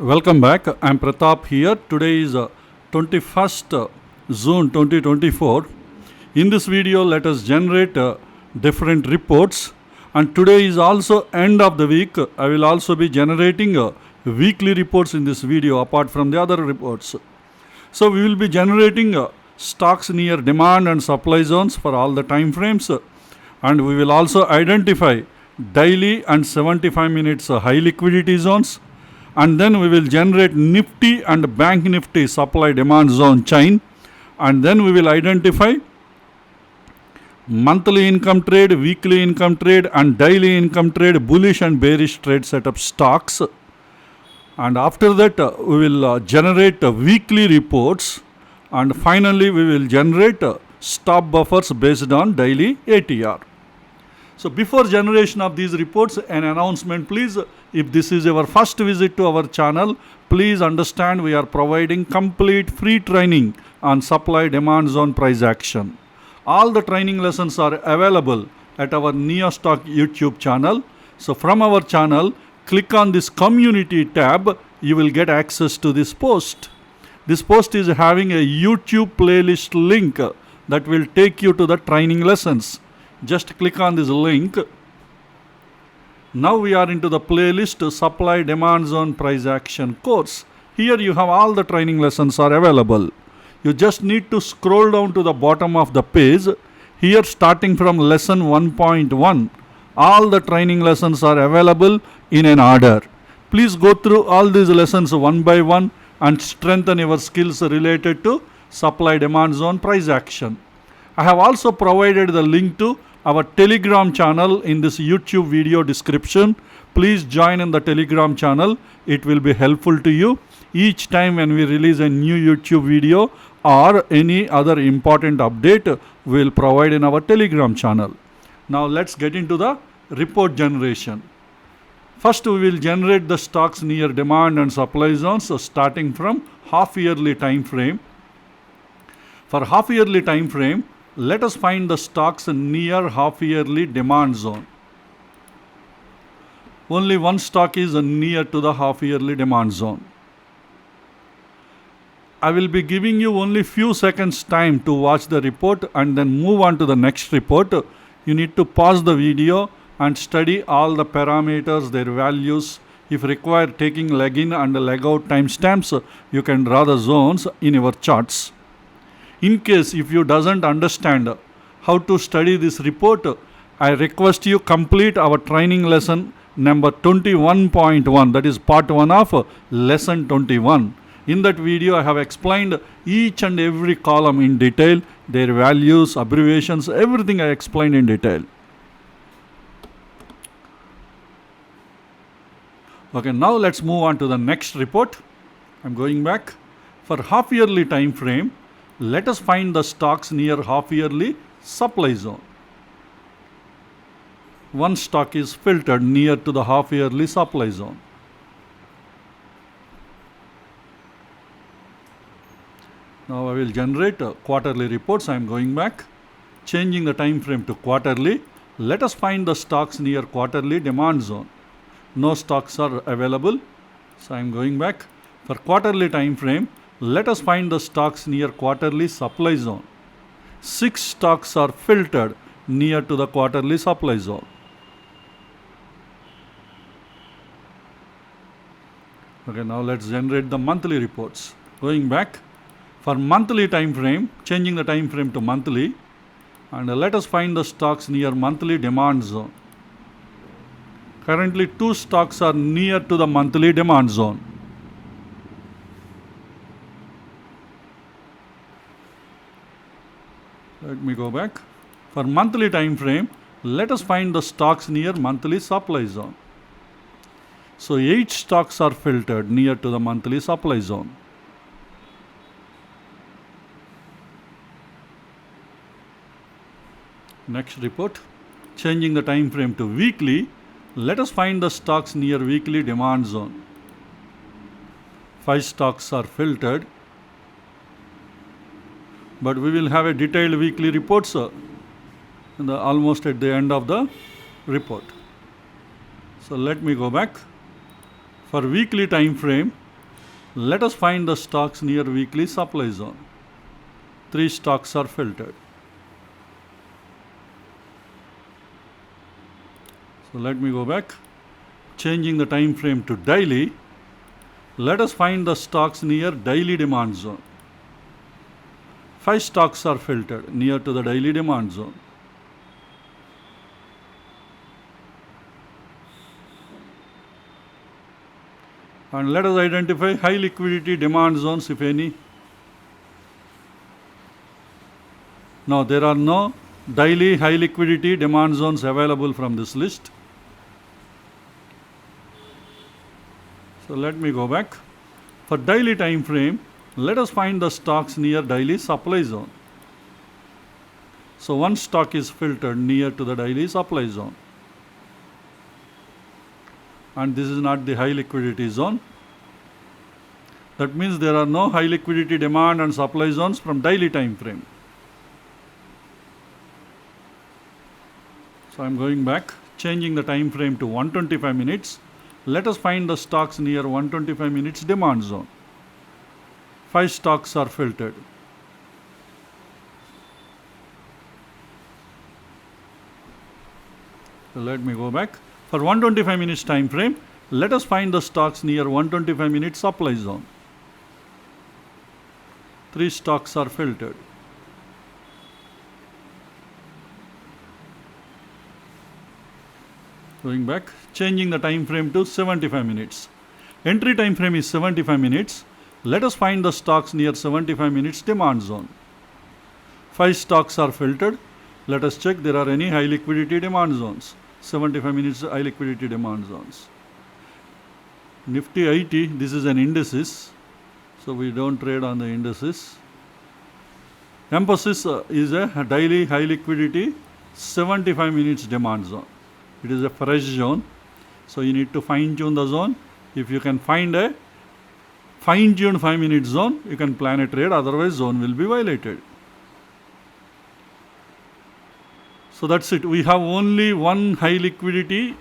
Welcome back. I'm Pratap here. Today is 21st June 2024. In this video, let us generate different reports. And today is also end of the week. I will also be generating weekly reports in this video apart from the other reports. So we will be generating stocks near demand and supply zones for all the time frames. And we will also identify daily and 75 minutes high liquidity zones. And then we will generate NIFTY and BANKNIFTY supply demand zone chain, and then we will identify monthly income trade, weekly income trade and daily income trade, bullish and bearish trade setup stocks, and after that we will generate weekly reports, and finally we will generate stop buffers based on daily ATR. So before generation of these reports, an announcement please. If this is your first visit to our channel, please understand we are providing complete free training on supply demand zone price action. All the training lessons are available at our NeoStock YouTube channel. So from our channel, click on this community tab, you will get access to this post. This post is having a YouTube playlist link that will take you to the training lessons. Just click on this link. Now we are into the playlist supply demand zone price action course. Here you have all the training lessons are available. You just need to scroll down to the bottom of the page. Here starting from lesson 1.1, all the training lessons are available in an order. Please go through all these lessons one by one and strengthen your skills related to supply demand zone price action. I have also provided the link to our Telegram channel in this YouTube video description. Please join in the Telegram channel. It will be helpful to you. Each time when we release a new YouTube video or any other important update, we will provide in our Telegram channel. Now let's get into the report generation. First we will generate the stocks near demand and supply zones, so starting from half yearly time frame. For half yearly time frame, let us find the stocks near half yearly demand zone. Only one stock is near to the half yearly demand zone. I will be giving you only few seconds time to watch the report and then move on to the next report. You need to pause the video and study all the parameters, their values. If required, taking leg in and leg out timestamps, you can draw the zones in your charts. In case if you doesn't understand how to study this report, I request you complete our training lesson number 21.1, that is part 1 of lesson 21. In that video I have explained each and every column in detail, their values, abbreviations, everything I explained in detail. Okay, now let's move on to the next report. I'm going back. For half yearly time frame, let us find the stocks near half yearly supply zone. One stock is filtered near to the half yearly supply zone. Now I will generate quarterly reports. I am going back, changing the time frame to quarterly. Let us find the stocks near quarterly demand zone. No stocks are available, so I am going back. For quarterly time frame, let us find the stocks near quarterly supply zone. 6 stocks are filtered near to the quarterly supply zone. Okay, now let's generate the monthly reports. Going back, for monthly time frame, changing the time frame to monthly, and let us find the stocks near monthly demand zone. Currently 2 stocks are near to the monthly demand zone. Let me go back. For monthly time frame, let us find the stocks near monthly supply zone. So 8 stocks are filtered near to the monthly supply zone. Next report, changing the time frame to weekly, let us find the stocks near weekly demand zone. 5 stocks are filtered, but we will have a detailed weekly reports almost at the end of the report. So let me go back. For weekly time frame, Let us find the stocks near weekly supply zone. 3 stocks are filtered. So let me go back. Changing the time frame to daily. Let us find the stocks near daily demand zone. 5 stocks are filtered near to the daily demand zone. And let us identify high liquidity demand zones, if any. No, there are no daily high liquidity demand zones available from this list. So let me go back. For daily time frame, let us find the stocks near daily supply zone. So 1 stock is filtered near to the daily supply zone. And this is not the high liquidity zone. That means there are no high liquidity demand and supply zones from daily time frame. So I am going back, changing the time frame to 125 minutes. Let us find the stocks near 125 minutes demand zone. 5 stocks are filtered. So let me go back. For 125 minutes time frame, let us find the stocks near 125 minutes supply zone. 3 stocks are filtered. Going back, changing the time frame to 75 minutes. Entry time frame is 75 minutes. Let us find the stocks near 75 minutes demand zone. 5 stocks are filtered. Let us check there are any high liquidity demand zones. 75 minutes high liquidity demand zones. NIFTY 80, this is an indices. So we don't trade on the indices. Emphasis is a daily high liquidity 75 minutes demand zone. It is a fresh zone. So you need to fine tune the zone. If you can find a fine tuned 5-minute zone, you can plan a trade, otherwise zone will be violated. So that's it. We have only one high liquidity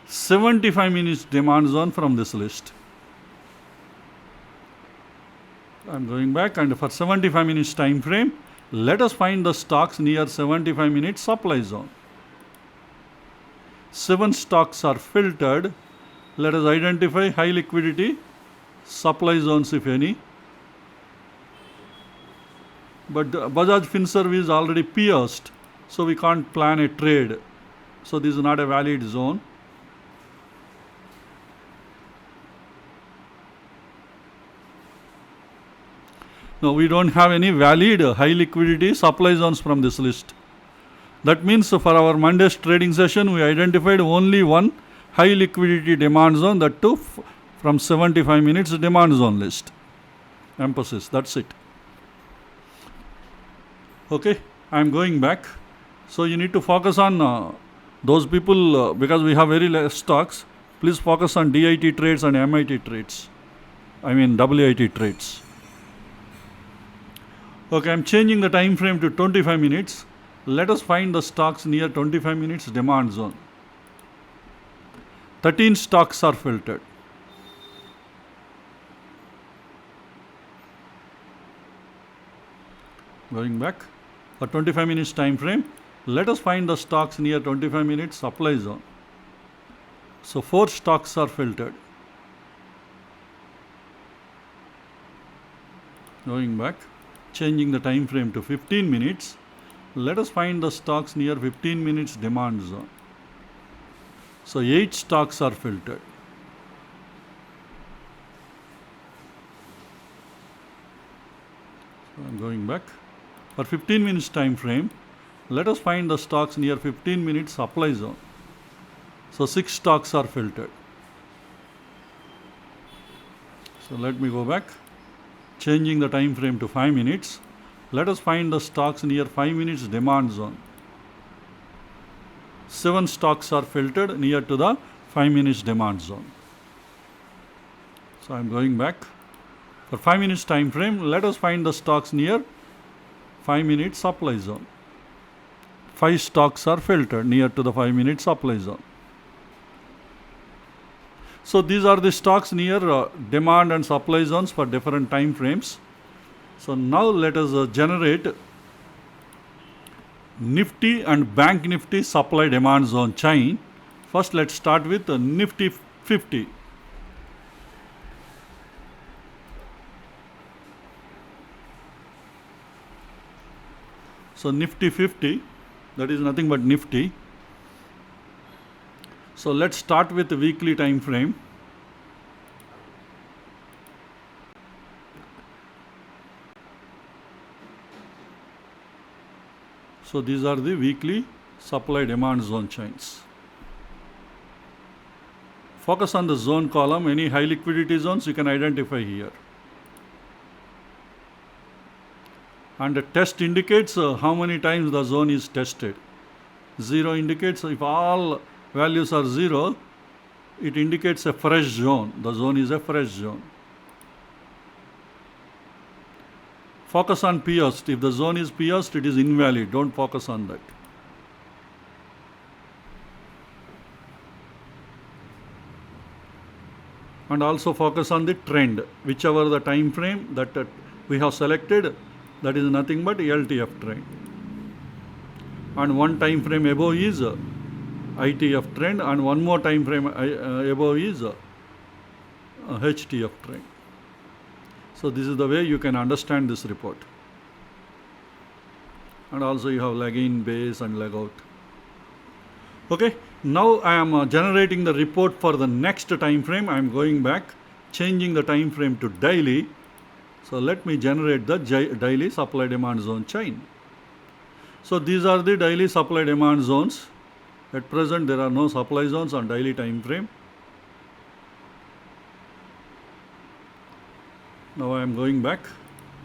75 minutes demand zone from this list. I'm going back, and for 75 minutes time frame, let us find the stocks near 75 minutes supply zone. 7 stocks are filtered. Let us identify high liquidity supply zones, if any. But Bajaj Finserv is already pierced, so we can't plan a trade. So this is not a valid zone. No, we don't have any valid high liquidity supply zones from this list. That means for our Monday's trading session, we identified only one high liquidity demand zone, that too from 75 minutes demand zone list. Emphasis, that's it. Okay, I am going back. So you need to focus on those people, because we have very less stocks. Please focus on DIT trades and MIT trades. I mean WIT trades. Okay, I am changing the time frame to 25 minutes. Let us find the stocks near 25 minutes demand zone. 13 stocks are filtered. Going back, for 25 minutes time frame, let us find the stocks near 25 minutes supply zone. So 4 stocks are filtered. Going back, changing the time frame to 15 minutes. Let us find the stocks near 15 minutes demand zone. So 8 stocks are filtered. So I'm going back. For 15 minutes time frame, let us find the stocks near 15 minutes supply zone. So 6 stocks are filtered. So let me go back, changing the time frame to 5 minutes. Let us find the stocks near 5 minutes demand zone. 7 stocks are filtered near to the 5 minutes demand zone. So I am going back. For 5 minutes time frame, let us find the stocks near 5 minutes supply zone. 5 stocks are filtered near to the 5 minutes supply zone. So these are the stocks near demand and supply zones for different time frames. So now let us generate Nifty and Bank Nifty supply demand zone chain. First let's start with Nifty 50. So Nifty 50, that is nothing but Nifty. So let's start with the weekly time frame. So these are the weekly supply demand zone chains. Focus on the zone column. Any high liquidity zones you can identify here. And the test indicates how many times the zone is tested. 0 indicates if all values are 0, it indicates a fresh zone. The zone is a fresh zone. Focus on pierced. If the zone is pierced, it is invalid. Don't focus on that. And also focus on the trend. Whichever the time frame that we have selected, that is nothing but LTF trend. And one time frame above is ITF trend, and one more time frame above is HTF trend. So this is the way you can understand this report. And also you have leg in, base and leg out. Okay, now I am generating the report for the next time frame. I am going back, changing the time frame to daily. So let me generate the daily supply demand zone chain. So these are the daily supply demand zones. At present there are no supply zones on daily time frame. Now I am going back,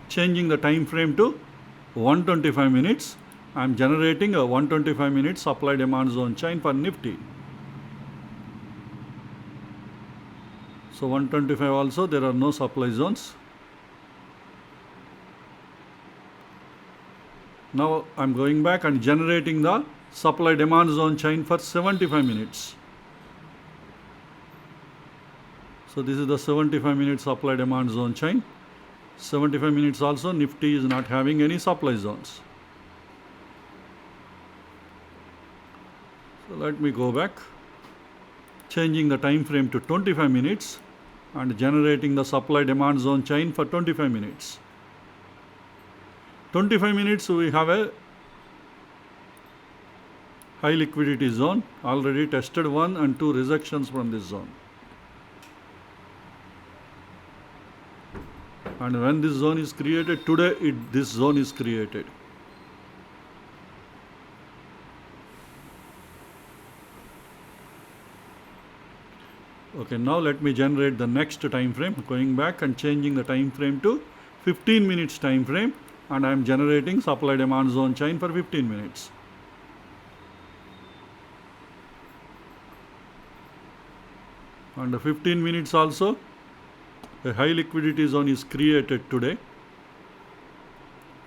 changing the time frame to 125 minutes. I am generating a 125 minute supply demand zone chain for Nifty. So 125 also there are no supply zones. Now I am going back and generating the supply demand zone chain for 75 minutes. So this is the 75 minute supply demand zone chain. 75 minutes also Nifty is not having any supply zones. So let me go back, changing the time frame to 25 minutes and generating the supply demand zone chain for 25 minutes. 25 minutes we have a high liquidity zone, already tested 1 and 2 rejections from this zone. And when this zone is created, today this zone is created. Okay, now let me generate the next time frame, going back and changing the time frame to 15 minutes time frame, and I am generating supply demand zone chain for 15 minutes. And the 15 minutes also, a high liquidity zone is created today,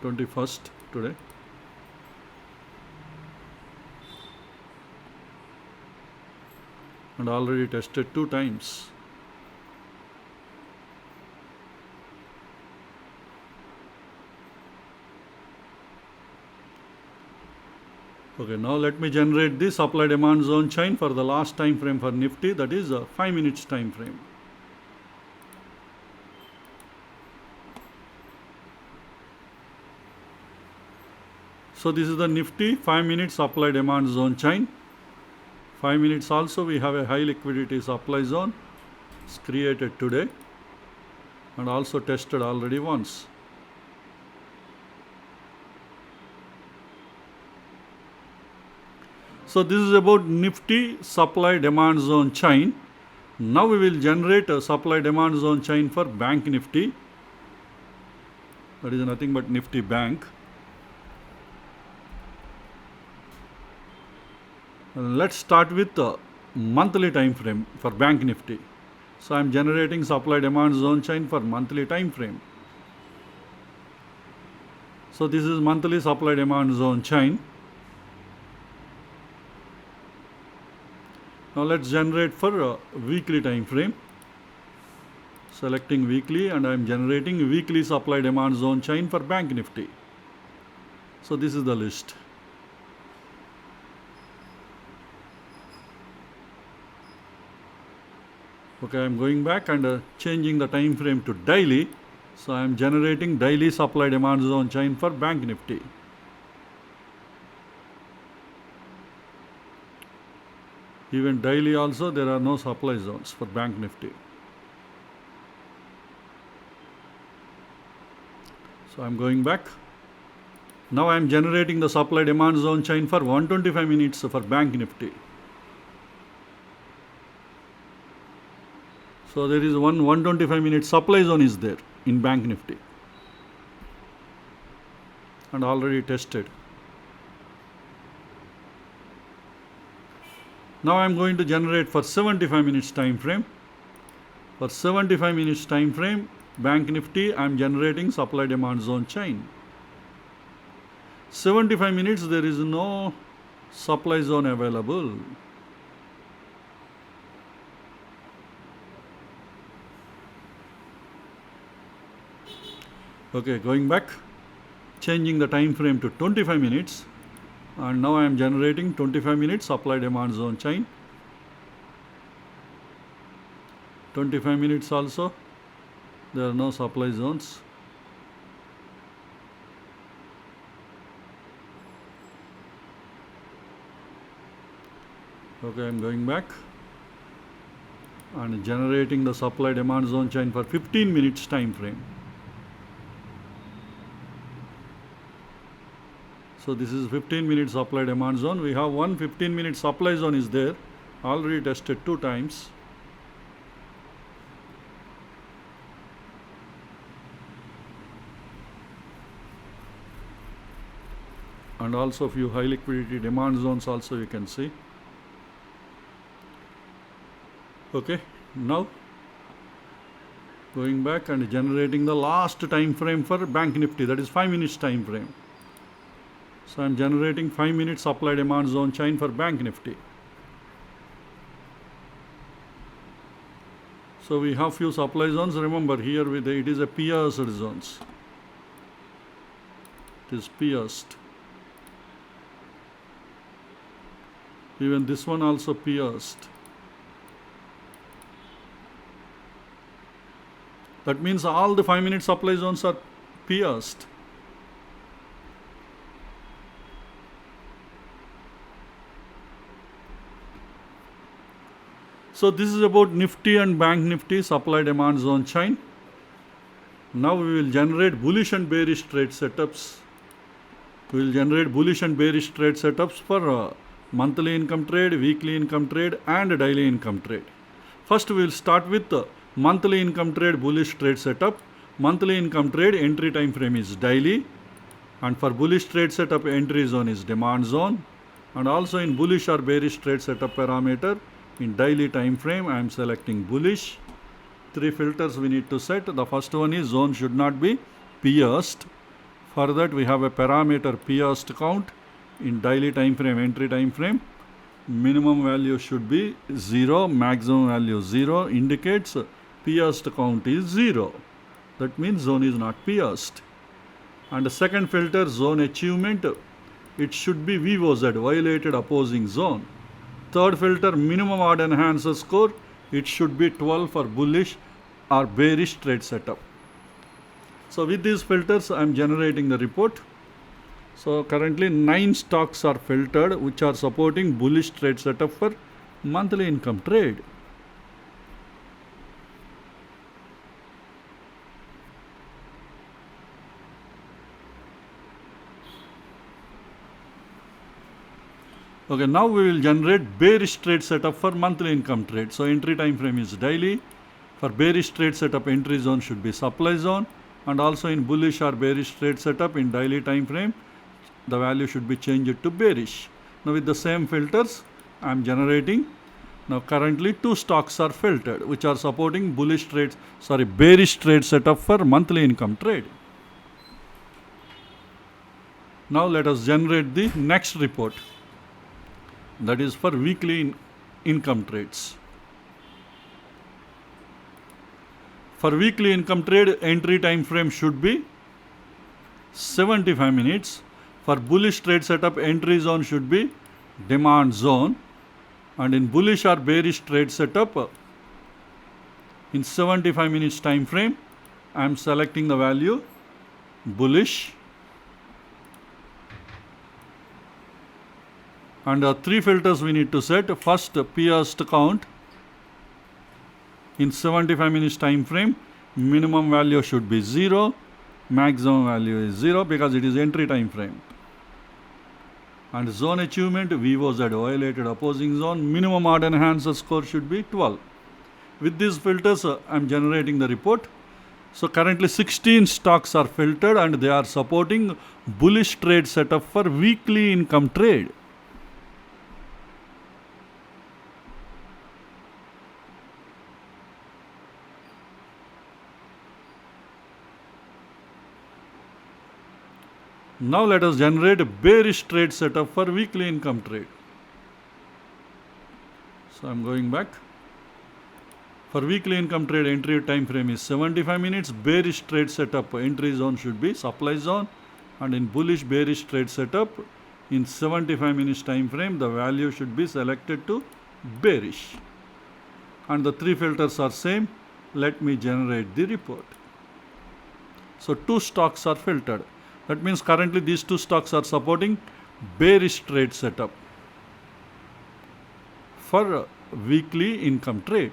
21st today. And already tested 2 times. Okay, now let me generate the supply demand zone chain for the last time frame for Nifty, that is 5 minutes time frame. So this is the Nifty 5 minute supply demand zone chain. 5 minutes also we have a high liquidity supply zone. It's created today and also tested already once. So this is about Nifty supply demand zone chain. Now we will generate a supply demand zone chain for Bank Nifty. That is nothing but Nifty Bank. Let's start with the monthly time frame for Bank Nifty. So I am generating supply demand zone chain for monthly time frame. So this is monthly supply demand zone chain. Now let's generate for weekly time frame. Selecting weekly, and I am generating weekly supply demand zone chain for Bank Nifty. So this is the list. Okay, I am going back and changing the time frame to daily. So I am generating daily supply demand zone chain for Bank Nifty. Even daily also there are no supply zones for Bank Nifty. So I am going back. Now I am generating the supply demand zone chain for 125 minutes for Bank Nifty. So there is one 125 minute supply zone is there in Bank Nifty and already tested. Now I am going to generate for 75 minutes time frame. For 75 minutes time frame, Bank Nifty, I am generating supply demand zone chain. 75 minutes there is no supply zone available. Okay, going back, changing the time frame to 25 minutes, and now I am generating 25 minutes supply demand zone chain. 25 minutes also there are no supply zones. Okay, I am going back and generating the supply demand zone chain for 15 minutes time frame. So this is 15 minutes supply demand zone. We have one 15 minute supply zone is there, already tested 2 times. And also few high liquidity demand zones also you can see. Okay, now going back and generating the last time frame for Bank Nifty, that is 5 minutes time frame. So I am generating 5 minutes supply demand zone chain for Bank Nifty. So we have few supply zones. Remember here it is a pierced zones. It is pierced. Even this one also pierced. That means all the 5 minute supply zones are pierced. So this is about Nifty and Bank Nifty supply demand zone chain. Now we will generate bullish and bearish trade setups. We will generate bullish and bearish trade setups for monthly income trade, weekly income trade and daily income trade. First we will start with the monthly income trade bullish trade setup. Monthly income trade entry time frame is daily, and for bullish trade setup entry zone is demand zone, and also in bullish or bearish trade setup parameter in daily time frame I am selecting bullish. 3 filters we need to set. The first one is zone should not be pierced. For that we have a parameter pierced count. In daily time frame, entry time frame, minimum value should be 0, maximum value 0, indicates pierced count is 0. That means zone is not pierced. And the second filter, zone achievement, it should be VOZ, violated opposing zone. Third filter, minimum odd enhancer score, it should be 12 for bullish or bearish trade setup. So with these filters I am generating the report. So currently 9 stocks are filtered which are supporting bullish trade setup for monthly income trade. Okay, now we will generate bearish trade setup for monthly income trade. So entry time frame is daily. For bearish trade setup, entry zone should be supply zone, and also in bullish or bearish trade setup in daily time frame, the value should be changed to bearish. Now with the same filters, I am generating. Now currently 2 stocks are filtered which are supporting bearish trade setup for monthly income trade. Now let us generate the next report. That is for weekly income trades. For weekly income trade, entry time frame should be 75 minutes. For bullish trade setup, entry zone should be demand zone. And in bullish or bearish trade setup, in 75 minutes time frame, I am selecting the value bullish. And 3 filters we need to set. First, P/S count. In 75 minutes time frame, minimum value should be 0, maximum value is 0 because it is entry time frame. And zone achievement, VOZ violated opposing zone, minimum odd enhancer score should be 12. With these filters, I am generating the report. So currently 16 stocks are filtered and they are supporting bullish trade setup for weekly income trade. Now let us generate a bearish trade setup for weekly income trade. So I am going back. For weekly income trade, entry time frame is 75 minutes. Bearish trade setup, entry zone should be supply zone. And in bullish bearish trade setup, in 75 minutes time frame, the value should be selected to bearish. And the 3 filters are same. Let me generate the report. So 2 stocks are filtered. That means currently these 2 stocks are supporting bearish trade setup for weekly income trade.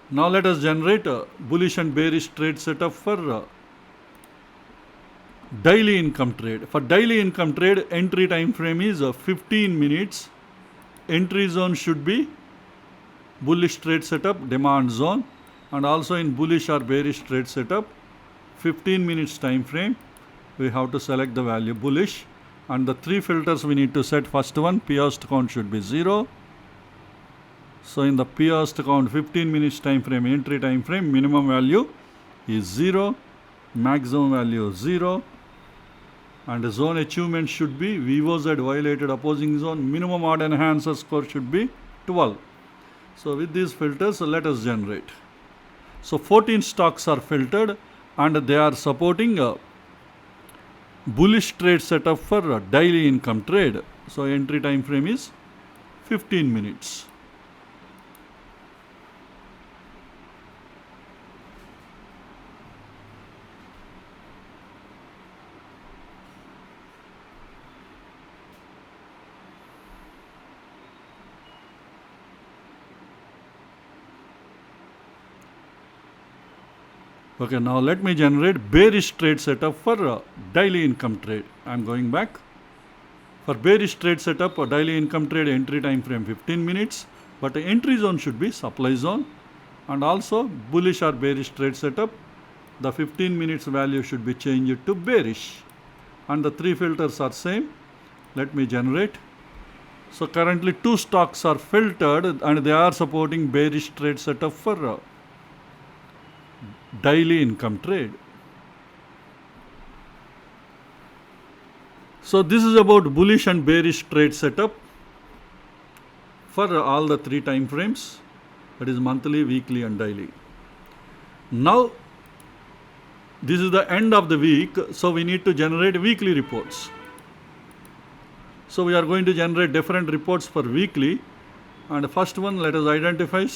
Now let us generate a bullish and bearish trade setup for daily income trade. For daily income trade, entry time frame is 15 minutes. Entry zone should be bullish trade setup, demand zone. And also in bullish or bearish trade setup, 15 minutes time frame, we have to select the value bullish. And the 3 filters we need to set. First one, P/S count should be 0. So in the P/S count, 15 minutes time frame, entry time frame, minimum value is 0, maximum value is 0. And the zone achievement should be VOZ violated opposing zone, minimum odd enhancer score should be 12. So with these filters, let us generate. So 14 stocks are filtered and they are supporting a bullish trade setup for daily income trade. So entry time frame is 15 minutes. Okay, now let me generate bearish trade setup for daily income trade. I am going back. For bearish trade setup, daily income trade, entry time frame 15 minutes, but the entry zone should be supply zone. And also bullish or bearish trade setup, the 15 minutes value should be changed to bearish. And the 3 filters are same. Let me generate. So currently 2 stocks are filtered and they are supporting bearish trade setup for daily income trade. So this is about bullish and bearish trade setup for all the 3 time frames, that is monthly, weekly and daily. Now this is the end of the week, so we need to generate weekly reports. So we are going to generate different reports for weekly, and first one, let us identify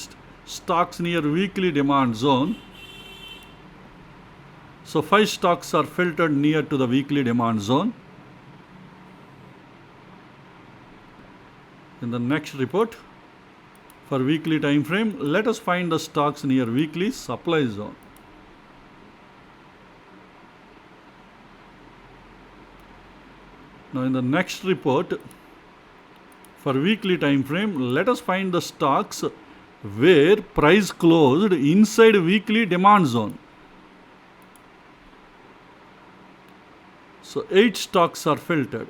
stocks near weekly demand zone. So 5 stocks are filtered near to the weekly demand zone. In the next report, for weekly time frame, let us find the stocks near weekly supply zone. Now in the next report, for weekly time frame, let us find the stocks where price closed inside weekly demand zone. So 8 stocks are filtered.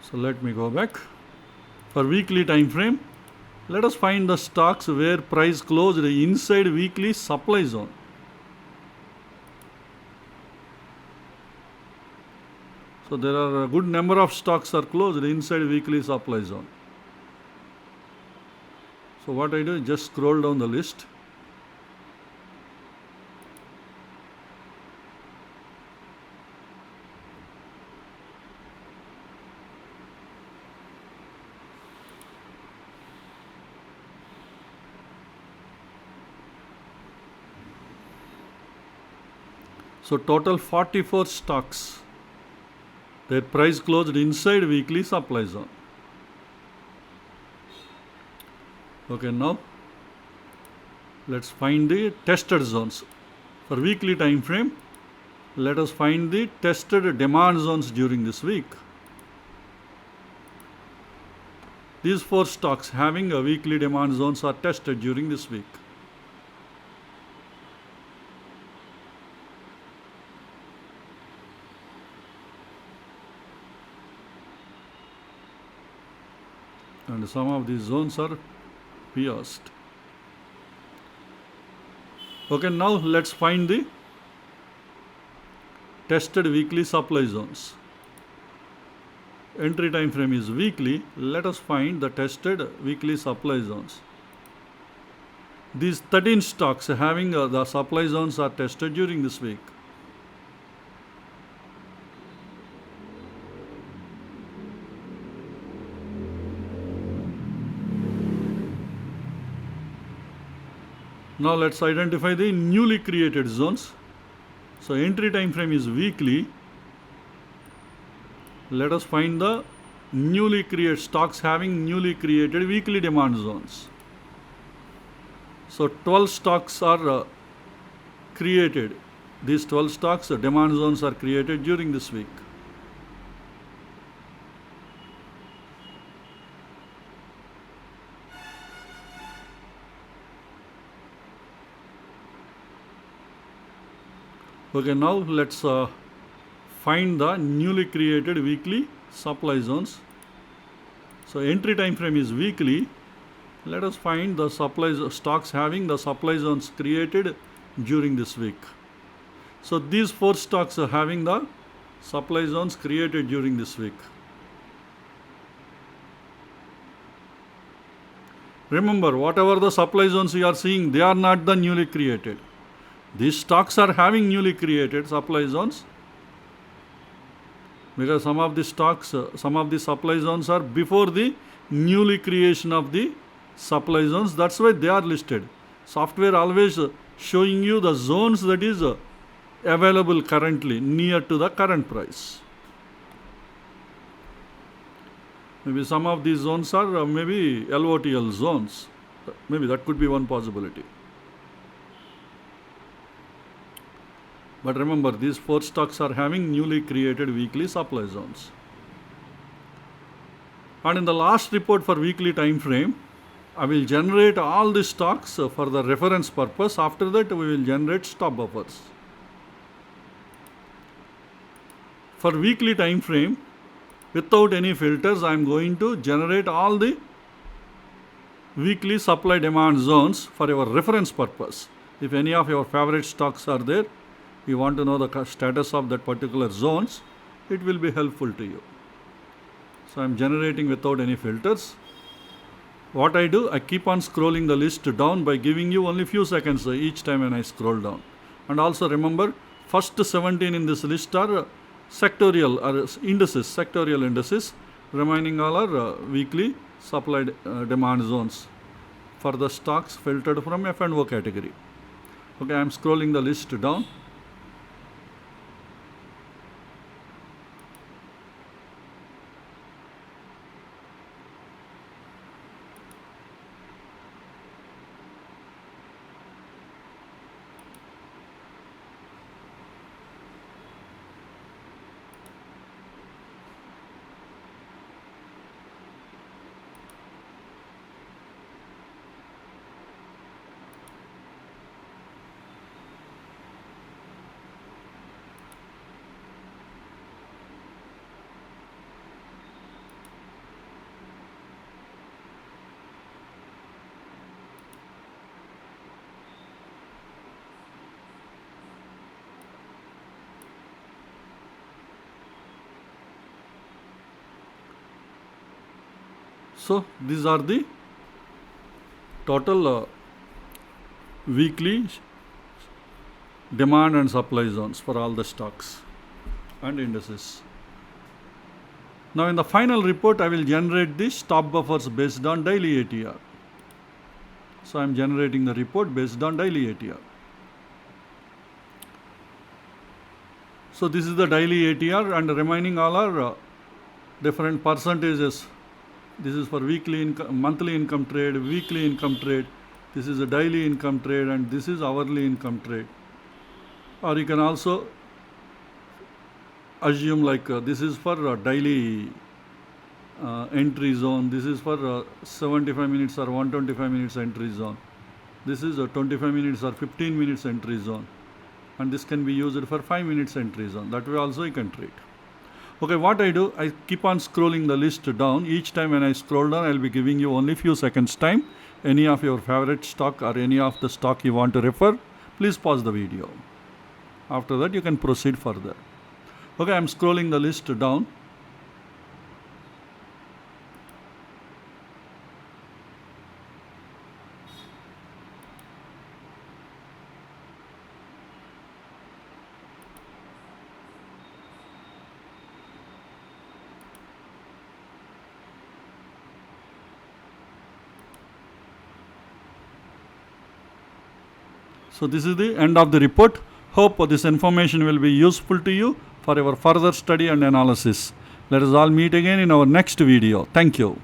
So let me go back. For weekly time frame, let us find the stocks where price closed inside weekly supply zone. So there are a good number of stocks are closed inside weekly supply zone. So what I do is just scroll down the list. So total 44 stocks. Their price closed inside weekly supply zone. Okay, now let's find the tested zones. For weekly time frame, let us find the tested demand zones during this week. These 4 stocks having a weekly demand zones are tested during this week. And some of these zones are pierced. Okay, now let's find the tested weekly supply zones. Entry time frame is weekly. Let us find the tested weekly supply zones. These 13 stocks having the supply zones are tested during this week. Now let's identify the newly created zones. So entry time frame is weekly. Let us find the newly created stocks having newly created weekly demand zones. So 12 stocks are created. These 12 stocks, demand zones are created during this week. Okay, now let's find the newly created weekly supply zones. So entry time frame is weekly. Let us find the stocks having the supply zones created during this week. So these 4 stocks are having the supply zones created during this week. Remember, whatever the supply zones you are seeing, they are not the newly created. These stocks are having newly created supply zones because some of the stocks, some of the supply zones are before the newly creation of the supply zones. That's why they are listed. Software always showing you the zones that is available currently near to the current price. Maybe some of these zones are maybe LOTL zones. Maybe that could be one possibility. But remember, these 4 stocks are having newly created weekly supply zones. And in the last report for weekly time frame, I will generate all the stocks for the reference purpose. After that, we will generate stop buffers. For weekly time frame, without any filters, I am going to generate all the weekly supply demand zones for your reference purpose. If any of your favorite stocks are there, you want to know the status of that particular zones, it will be helpful to you. So I am generating without any filters. What I do, I keep on scrolling the list down by giving you only few seconds each time when I scroll down. And also remember, first 17 in this list are sectorial indices, remaining all are weekly supply demand zones for the stocks filtered from F&O category. Okay, I am scrolling the list down. So these are the total weekly demand and supply zones for all the stocks and indices. Now in the final report, I will generate the stop buffers based on daily ATR. So I am generating the report based on daily ATR. So this is the daily ATR, and remaining all are different percentages. This is for weekly income, monthly income trade, weekly income trade. This is a daily income trade, and this is hourly income trade. Or you can also assume like this is for daily entry zone. This is for 75 minutes or 125 minutes entry zone. This is a 25 minutes or 15 minutes entry zone. And this can be used for 5 minutes entry zone. That way also you can trade. Okay, what I do, I keep on scrolling the list down. Each time when I scroll down, I'll be giving you only few seconds time. Any of your favorite stock or any of the stock you want to refer, please pause the video. After that, you can proceed further. Okay, I'm scrolling the list down. So this is the end of the report. Hope this information will be useful to you for your further study and analysis. Let us all meet again in our next video. Thank you.